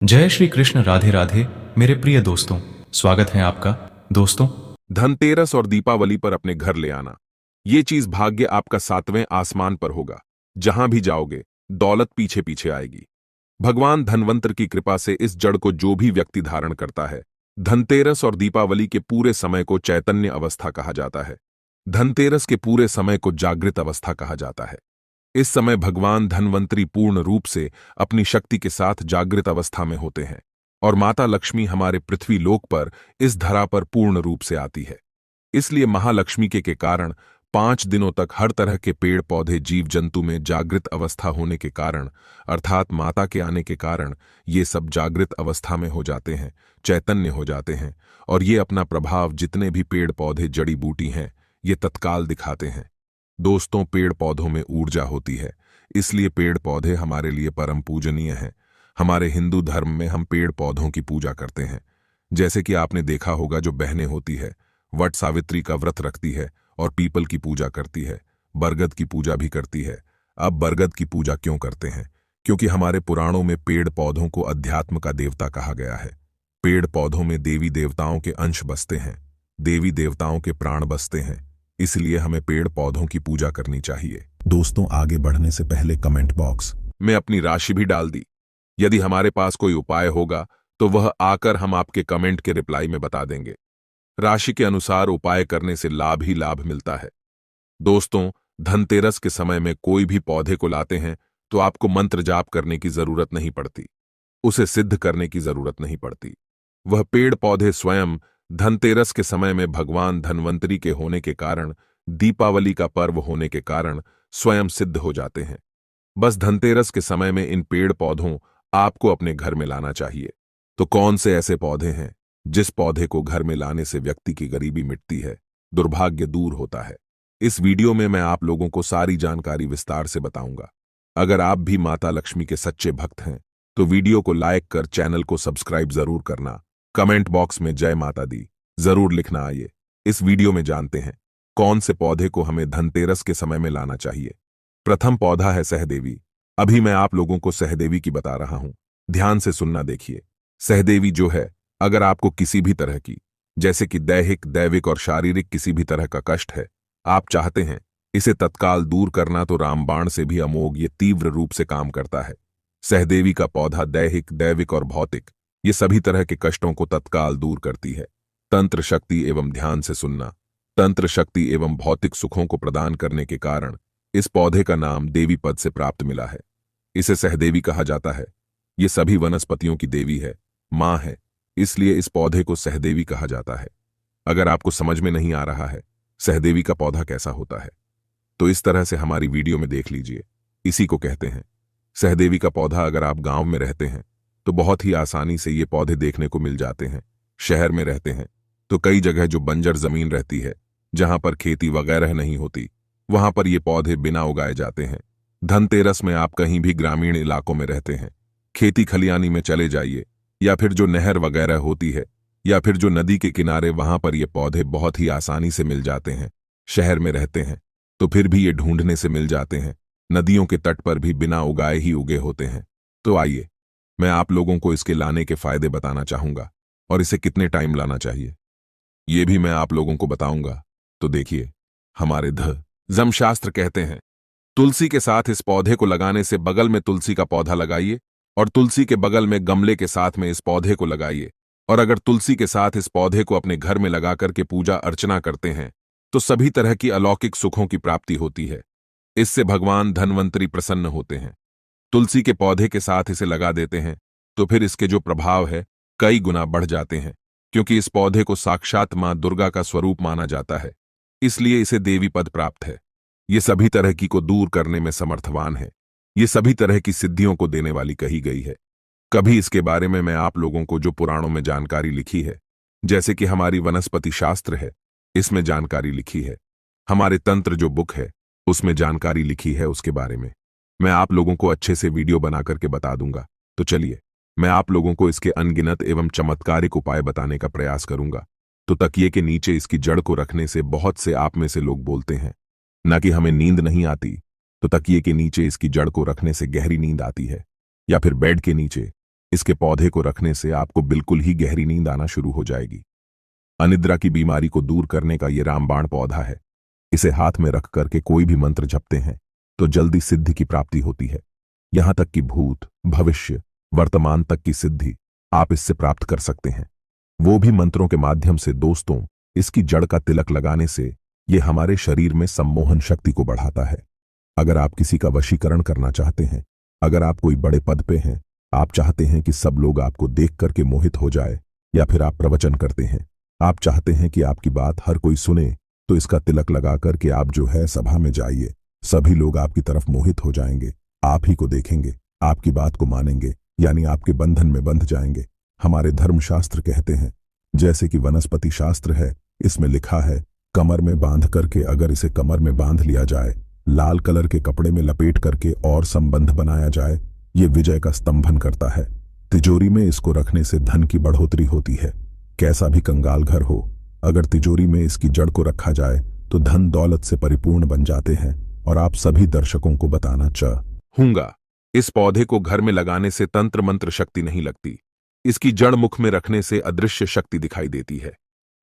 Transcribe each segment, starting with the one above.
जय श्री कृष्ण। राधे राधे मेरे प्रिय दोस्तों, स्वागत है आपका। दोस्तों, धनतेरस और दीपावली पर अपने घर ले आना, ये चीज भाग्य आपका सातवें आसमान पर होगा। जहां भी जाओगे दौलत पीछे पीछे आएगी। भगवान धनवंतर की कृपा से इस जड़ को जो भी व्यक्ति धारण करता है, धनतेरस और दीपावली के पूरे समय को चैतन्य अवस्था कहा जाता है। धनतेरस के पूरे समय को जागृत अवस्था कहा जाता है। इस समय भगवान धनवंतरी पूर्ण रूप से अपनी शक्ति के साथ जागृत अवस्था में होते हैं और माता लक्ष्मी हमारे पृथ्वी लोक पर इस धरा पर पूर्ण रूप से आती है। इसलिए महालक्ष्मी के कारण 5 दिनों तक हर तरह के पेड़ पौधे जीव जंतु में जागृत अवस्था होने के कारण, अर्थात माता के आने के कारण, ये सब जागृत अवस्था में हो जाते हैं, चैतन्य हो जाते हैं और ये अपना प्रभाव जितने भी पेड़ पौधे जड़ी बूटी हैं ये तत्काल दिखाते हैं। दोस्तों, पेड़ पौधों में ऊर्जा होती है, इसलिए पेड़ पौधे हमारे लिए परम पूजनीय हैं। हमारे हिंदू धर्म में हम पेड़ पौधों की पूजा करते हैं। जैसे कि आपने देखा होगा, जो बहनें होती है वट सावित्री का व्रत रखती है और पीपल की पूजा करती है, बरगद की पूजा भी करती है। अब बरगद की पूजा क्यों करते हैं? क्योंकि हमारे पुराणों में पेड़ पौधों को अध्यात्म का देवता कहा गया है। पेड़ पौधों में देवी देवताओं के अंश बसते हैं, देवी देवताओं के प्राण बसते हैं, इसलिए हमें पेड़ पौधों की पूजा करनी चाहिए। दोस्तों, आगे बढ़ने से पहले कमेंट बॉक्स में अपनी राशि भी डाल दी। यदि हमारे पास कोई उपाय होगा तो वह आकर हम आपके कमेंट के रिप्लाई में बता देंगे। राशि के अनुसार उपाय करने से लाभ ही लाभ मिलता है। दोस्तों, धनतेरस के समय में कोई भी पौधे को लाते हैं तो आपको मंत्र जाप करने की जरूरत नहीं पड़ती, उसे सिद्ध करने की जरूरत नहीं पड़ती। वह पेड़ पौधे स्वयं धनतेरस के समय में भगवान धनवंतरी के होने के कारण, दीपावली का पर्व होने के कारण स्वयं सिद्ध हो जाते हैं। बस धनतेरस के समय में इन पेड़ पौधों आपको अपने घर में लाना चाहिए। तो कौन से ऐसे पौधे हैं जिस पौधे को घर में लाने से व्यक्ति की गरीबी मिटती है, दुर्भाग्य दूर होता है? इस वीडियो में मैं आप लोगों को सारी जानकारी विस्तार से बताऊंगा। अगर आप भी माता लक्ष्मी के सच्चे भक्त हैं तो वीडियो को लाइक कर चैनल को सब्सक्राइब जरूर करना। कमेंट बॉक्स में जय माता दी जरूर लिखना। आइए इस वीडियो में जानते हैं कौन से पौधे को हमें धनतेरस के समय में लाना चाहिए। प्रथम पौधा है सहदेवी। अभी मैं आप लोगों को सहदेवी की बता रहा हूं, ध्यान से सुनना। देखिए, सहदेवी जो है, अगर आपको किसी भी तरह की, जैसे कि दैहिक, दैविक और शारीरिक किसी भी तरह का कष्ट है, आप चाहते हैं इसे तत्काल दूर करना, तो रामबाण से भी अमोघ ये तीव्र रूप से काम करता है। सहदेवी का पौधा दैहिक, दैविक और भौतिक ये सभी तरह के कष्टों को तत्काल दूर करती है। तंत्र शक्ति एवं ध्यान से सुनना। तंत्र शक्ति एवं भौतिक सुखों को प्रदान करने के कारण इस पौधे का नाम देवी पद से प्राप्त मिला है। इसे सहदेवी कहा जाता है। ये सभी वनस्पतियों की देवी है, मां है, इसलिए इस पौधे को सहदेवी कहा जाता है। अगर आपको समझ में नहीं आ रहा है सहदेवी का पौधा कैसा होता है, तो इस तरह से हमारी वीडियो में देख लीजिए। इसी को कहते हैं सहदेवी का पौधा। अगर आप गांव में रहते हैं तो बहुत ही आसानी से ये पौधे देखने को मिल जाते हैं। शहर में रहते हैं तो कई जगह जो बंजर जमीन रहती है, जहां पर खेती वगैरह नहीं होती, वहां पर ये पौधे बिना उगाए जाते हैं। धनतेरस में आप कहीं भी ग्रामीण इलाकों में रहते हैं, खेती खलियानी में चले जाइए, या फिर जो नहर वगैरह होती है, या फिर जो नदी के किनारे, वहां पर ये पौधे बहुत ही आसानी से मिल जाते हैं। शहर में रहते हैं तो फिर भी ये ढूंढने से मिल जाते हैं। नदियों के तट पर भी बिना उगाए ही उगे होते हैं। तो आइए मैं आप लोगों को इसके लाने के फायदे बताना चाहूंगा और इसे कितने टाइम लाना चाहिए ये भी मैं आप लोगों को बताऊंगा। तो देखिए, हमारे जमशास्त्र कहते हैं तुलसी के साथ इस पौधे को लगाने से बगल में तुलसी का पौधा लगाइए और तुलसी के बगल में गमले के साथ में इस पौधे को लगाइए। और अगर तुलसी के साथ इस पौधे को अपने घर में लगा करके पूजा अर्चना करते हैं तो सभी तरह की अलौकिक सुखों की प्राप्ति होती है। इससे भगवान धनवंतरी प्रसन्न होते हैं। तुलसी के पौधे के साथ इसे लगा देते हैं तो फिर इसके जो प्रभाव है कई गुना बढ़ जाते हैं, क्योंकि इस पौधे को साक्षात मां दुर्गा का स्वरूप माना जाता है, इसलिए इसे देवी पद प्राप्त है। ये सभी तरह की को दूर करने में समर्थवान है। ये सभी तरह की सिद्धियों को देने वाली कही गई है। कभी इसके बारे में मैं आप लोगों को जो पुराणों में जानकारी लिखी है, जैसे कि हमारी वनस्पति शास्त्र है, इसमें जानकारी लिखी है। हमारे तंत्र जो बुक है उसमें जानकारी लिखी है, उसके बारे में मैं आप लोगों को अच्छे से वीडियो बना करके बता दूंगा। तो चलिए, मैं आप लोगों को इसके अनगिनत एवं चमत्कारिक उपाय बताने का प्रयास करूंगा। तो तकिए के नीचे इसकी जड़ को रखने से बहुत से आप में से लोग बोलते हैं ना कि हमें नींद नहीं आती, तो तकिए के नीचे इसकी जड़ को रखने से गहरी नींद आती है। या फिर बेड के नीचे इसके पौधे को रखने से आपको बिल्कुल ही गहरी नींद आना शुरू हो जाएगी। अनिद्रा की बीमारी को दूर करने का ये रामबाण पौधा है। इसे हाथ में रख करके कोई भी मंत्र जपते हैं तो जल्दी सिद्धि की प्राप्ति होती है। यहां तक कि भूत, भविष्य, वर्तमान तक की सिद्धि आप इससे प्राप्त कर सकते हैं, वो भी मंत्रों के माध्यम से। दोस्तों, इसकी जड़ का तिलक लगाने से यह हमारे शरीर में सम्मोहन शक्ति को बढ़ाता है। अगर आप किसी का वशीकरण करना चाहते हैं, अगर आप कोई बड़े पद पे हैं, आप चाहते हैं कि सब लोग आपको देख करके मोहित हो जाए, या फिर आप प्रवचन करते हैं, आप चाहते हैं कि आपकी बात हर कोई सुने, तो इसका तिलक लगा करके आप जो है सभा में जाइए। सभी लोग आपकी तरफ मोहित हो जाएंगे, आप ही को देखेंगे, आपकी बात को मानेंगे, यानी आपके बंधन में बंध जाएंगे। हमारे धर्मशास्त्र कहते हैं, जैसे कि वनस्पति शास्त्र है, इसमें लिखा है कमर में बांध करके, अगर इसे कमर में बांध लिया जाए, लाल कलर के कपड़े में लपेट करके और संबंध बनाया जाए, ये विजय का स्तंभन करता है। तिजोरी में इसको रखने से धन की बढ़ोतरी होती है। कैसा भी कंगाल घर हो, अगर तिजोरी में इसकी जड़ को रखा जाए तो धन दौलत से परिपूर्ण बन जाते हैं। और आप सभी दर्शकों को बताना चाहूंगा, इस पौधे को घर में लगाने से तंत्र मंत्र शक्ति नहीं लगती। इसकी जड़ मुख में रखने से अदृश्य शक्ति दिखाई देती है।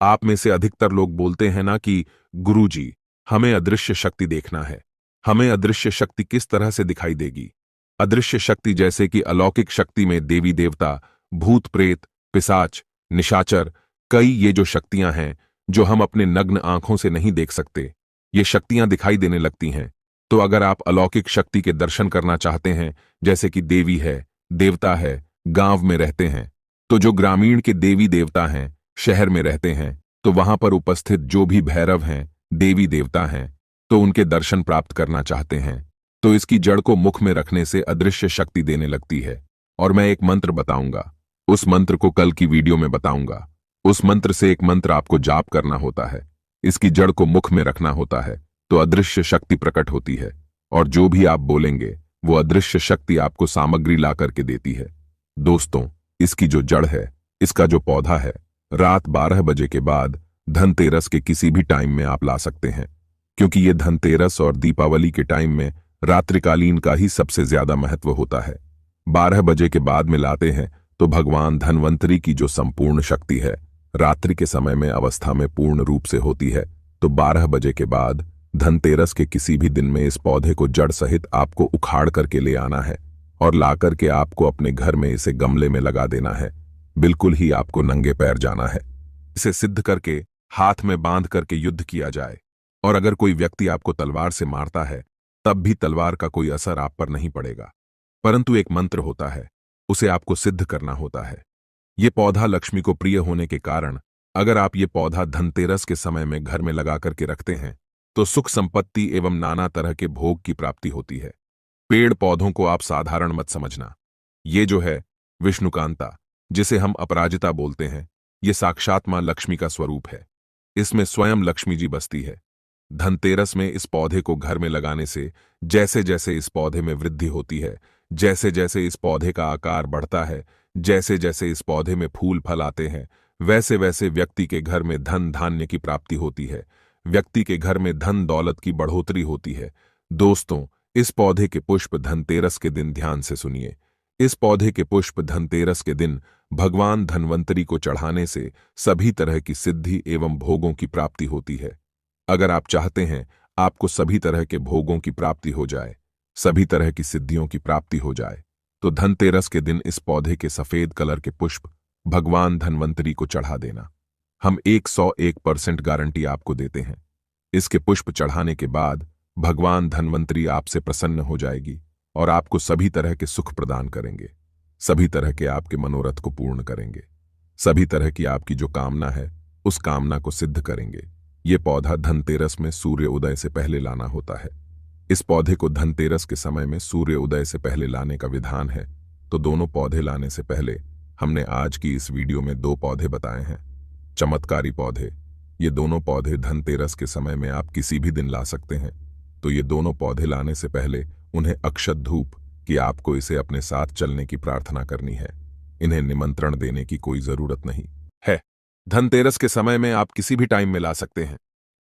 आप में से अधिकतर लोग बोलते हैं ना कि गुरुजी, हमें अदृश्य शक्ति देखना है। हमें अदृश्य शक्ति किस तरह से दिखाई देगी? अदृश्य शक्ति जैसे कि अलौकिक शक्ति में देवी देवता, भूत प्रेत, पिशाच, निशाचर, कई ये जो शक्तियां हैं जो हम अपने नग्न आंखों से नहीं देख सकते, ये शक्तियां दिखाई देने लगती हैं। तो अगर आप अलौकिक शक्ति के दर्शन करना चाहते हैं, जैसे कि देवी है, देवता है, गांव में रहते हैं, तो जो ग्रामीण के देवी देवता हैं, शहर में रहते हैं, तो वहां पर उपस्थित जो भी भैरव हैं, देवी देवता हैं, तो उनके दर्शन प्राप्त करना चाहते हैं, तो इसकी जड़ को मुख में रखने से अदृश्य शक्ति देने लगती है। और मैं एक मंत्र बताऊंगा, उस मंत्र को कल की वीडियो में बताऊंगा। उस मंत्र से एक मंत्र आपको जाप करना होता है, इसकी जड़ को मुख में रखना होता है, तो अदृश्य शक्ति प्रकट होती है। और जो भी आप बोलेंगे वो अदृश्य शक्ति आपको सामग्री ला करके देती है। दोस्तों, इसकी जो जड़ है, इसका जो पौधा है, रात 12 बजे के बाद धनतेरस के किसी भी टाइम में आप ला सकते हैं, क्योंकि ये धनतेरस और दीपावली के टाइम में रात्रिकालीन का ही सबसे ज्यादा महत्व होता है। 12 बजे के बाद में लाते हैं तो भगवान धन्वंतरी की जो संपूर्ण शक्ति है रात्रि के समय में अवस्था में पूर्ण रूप से होती है। तो 12 बजे के बाद धनतेरस के किसी भी दिन में इस पौधे को जड़ सहित आपको उखाड़ करके ले आना है और ला करके आपको अपने घर में इसे गमले में लगा देना है। बिल्कुल ही आपको नंगे पैर जाना है। इसे सिद्ध करके हाथ में बांध करके युद्ध किया जाए। और अगर कोई व्यक्ति आपको तलवार से मारता है, तब भी तलवार का कोई असर आप पर नहीं पड़ेगा, परंतु एक मंत्र होता है, उसे आपको सिद्ध करना होता है। ये पौधा लक्ष्मी को प्रिय होने के कारण अगर आप ये पौधा धनतेरस के समय में घर में लगा करके रखते हैं तो सुख संपत्ति एवं नाना तरह के भोग की प्राप्ति होती है। पेड़ पौधों को आप साधारण मत समझना। ये जो है विष्णुकांता, जिसे हम अपराजिता बोलते हैं, ये साक्षात मां लक्ष्मी का स्वरूप है। इसमें स्वयं लक्ष्मी जी बसती है। धनतेरस में इस पौधे को घर में लगाने से जैसे जैसे इस पौधे में वृद्धि होती है, जैसे जैसे इस पौधे का आकार बढ़ता है, जैसे जैसे इस पौधे में फूल फल आते हैं, वैसे वैसे व्यक्ति के घर में धन धान्य की प्राप्ति होती है, व्यक्ति के घर में धन दौलत की बढ़ोतरी होती है। दोस्तों, इस पौधे के पुष्प धनतेरस के दिन ध्यान से सुनिए। इस पौधे के पुष्प धनतेरस के दिन भगवान धन्वंतरी को चढ़ाने से सभी तरह की सिद्धि एवं भोगों की प्राप्ति होती है। अगर आप चाहते हैं आपको सभी तरह के भोगों की प्राप्ति हो जाए, सभी तरह की सिद्धियों की प्राप्ति हो जाए, तो धनतेरस के दिन इस पौधे के सफेद कलर के पुष्प भगवान धन्वंतरी को चढ़ा देना। हम 101% गारंटी आपको देते हैं। इसके पुष्प चढ़ाने के बाद भगवान धन्वंतरी आपसे प्रसन्न हो जाएगी और आपको सभी तरह के सुख प्रदान करेंगे, सभी तरह के आपके मनोरथ को पूर्ण करेंगे, सभी तरह की आपकी जो कामना है उस कामना को सिद्ध करेंगे। ये पौधा धनतेरस में सूर्य उदय से पहले लाना होता है। इस पौधे को धनतेरस के समय में सूर्य उदय से पहले लाने का विधान है। तो दोनों पौधे लाने से पहले हमने आज की इस वीडियो में 2 पौधे बताए हैं, चमत्कारी पौधे। ये दोनों पौधे धनतेरस के समय में आप किसी भी दिन ला सकते हैं। तो ये दोनों पौधे लाने से पहले उन्हें अक्षत धूप कि आपको इसे अपने साथ चलने की प्रार्थना करनी है। इन्हें निमंत्रण देने की कोई जरूरत नहीं है। धनतेरस के समय में आप किसी भी टाइम में ला सकते हैं।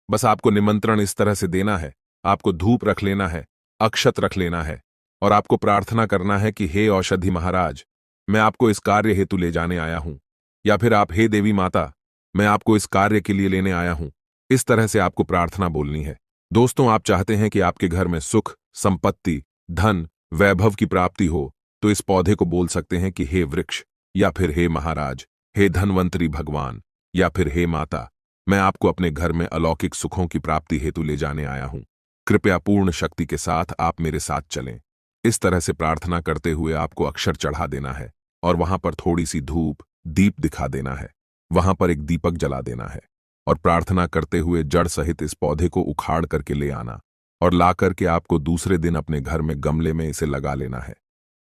बस आपको निमंत्रण इस तरह से देना है, आपको धूप रख लेना है, अक्षत रख लेना है और आपको प्रार्थना करना है कि हे औषधि महाराज, मैं आपको इस कार्य हेतु ले जाने आया हूं, या फिर आप, हे देवी माता, मैं आपको इस कार्य के लिए लेने आया हूं। इस तरह से आपको प्रार्थना बोलनी है। दोस्तों, आप चाहते हैं कि आपके घर में सुख, संपत्ति, धन, वैभव की प्राप्ति हो, तो इस पौधे को बोल सकते हैं कि हे वृक्ष, या फिर हे महाराज, हे धनवंतरी भगवान, या फिर हे माता, मैं आपको अपने घर में अलौकिक सुखों की प्राप्ति हेतु ले जाने आया हूं। कृपया पूर्ण शक्ति के साथ आप मेरे साथ चलें। इस तरह से प्रार्थना करते हुए आपको अक्षर चढ़ा देना है और वहां पर थोड़ी सी धूप, दीप दिखा देना है। वहां पर एक दीपक जला देना है और प्रार्थना करते हुए जड़ सहित इस पौधे को उखाड़ करके ले आना और ला करके आपको दूसरे दिन अपने घर में गमले में इसे लगा लेना है।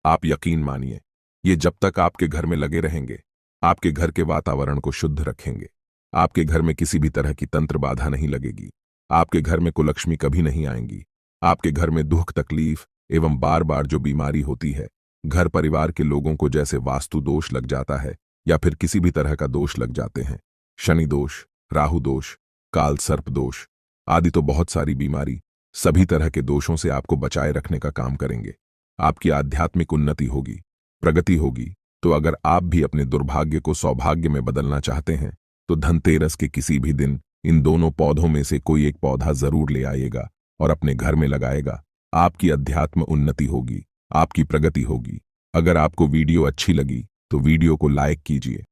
आप यकीन मानिए, ये जब तक आपके घर में लगे रहेंगे, आपके घर के वातावरण को शुद्ध रखेंगे। आपके घर में किसी भी तरह की तंत्र बाधा नहीं लगेगी। आपके घर में कुलक्ष्मी कभी नहीं आएंगी। आपके घर में दुख, तकलीफ एवं बार बार जो बीमारी होती है, घर परिवार के लोगों को जैसे वास्तु दोष लग जाता है या फिर किसी भी तरह का दोष लग जाते हैं, शनि दोष, राहु दोष, काल सर्प दोष आदि, तो बहुत सारी बीमारी, सभी तरह के दोषों से आपको बचाए रखने का काम करेंगे। आपकी आध्यात्मिक उन्नति होगी, प्रगति होगी। तो अगर आप भी अपने दुर्भाग्य को सौभाग्य में बदलना चाहते हैं तो धनतेरस के किसी भी दिन इन दोनों पौधों में से कोई एक पौधा जरूर ले आइएगा और अपने घर में लगाएगा। आपकी अध्यात्म उन्नति होगी, आपकी प्रगति होगी। अगर आपको वीडियो अच्छी लगी तो वीडियो को लाइक कीजिए